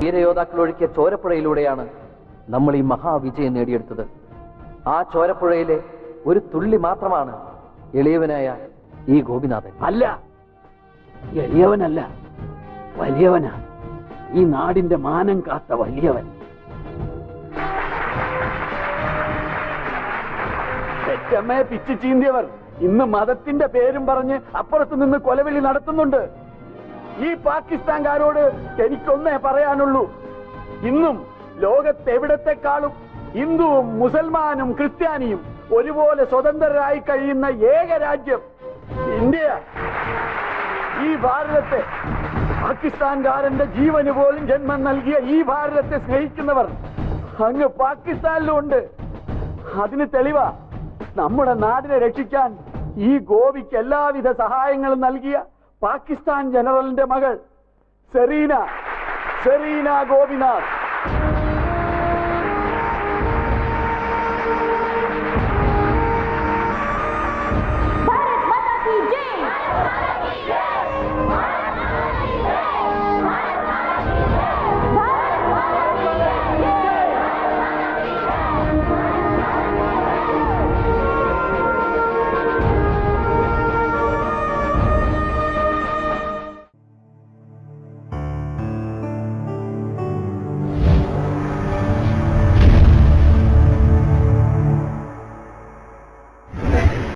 വീരയോദ്ധാക്കളൊഴുക്കിയ ചോരപ്പുഴയിലൂടെയാണ് നമ്മൾ ഈ മഹാവിജയം നേടിയെടുത്തത്. ആ ചോരപ്പുഴയിലെ ഒരു തുള്ളി മാത്രമാണ് എളിയവനായ ഈ ഗോപിനാഥൻ. അല്ല, എളിയവനല്ല, വലിയവനാ. ഈ നാടിന്റെ മാനം കാത്ത വലിയവൻ. പെറ്റമ്മയെ പിച്ചു ചീന്തിയവർ ഇന്ന് മതത്തിന്റെ പേരും പറഞ്ഞ് അപ്പുറത്ത് നിന്ന് കൊലവിളി നടത്തുന്നുണ്ട്. ഈ പാകിസ്ഥാൻകാരോട് എനിക്കൊന്നേ പറയാനുള്ളൂ. ഇന്നും ലോകത്തെവിടത്തെക്കാളും ഹിന്ദുവും മുസൽമാനും ക്രിസ്ത്യാനിയും ഒരുപോലെ സ്വതന്ത്രരായി കഴിയുന്ന ഏക രാജ്യം ഇന്ത്യ. ഈ ഭാരതത്തെ, പാകിസ്ഥാൻകാരന്റെ ജീവന് പോലും ജന്മം നൽകിയ ഈ ഭാരതത്തെ സ്നേഹിക്കുന്നവർ അങ്ങ് പാകിസ്ഥാനിലും ഉണ്ട്. അതിന് തെളിവാ നമ്മുടെ നാടിനെ രക്ഷിക്കാൻ ഈ ഗോപിക്ക് എല്ലാവിധ സഹായങ്ങളും നൽകിയ പാകിസ്ഥാൻ ജനറലിന്റെ മകൾ സെറീന ഗോപിനാഥ്.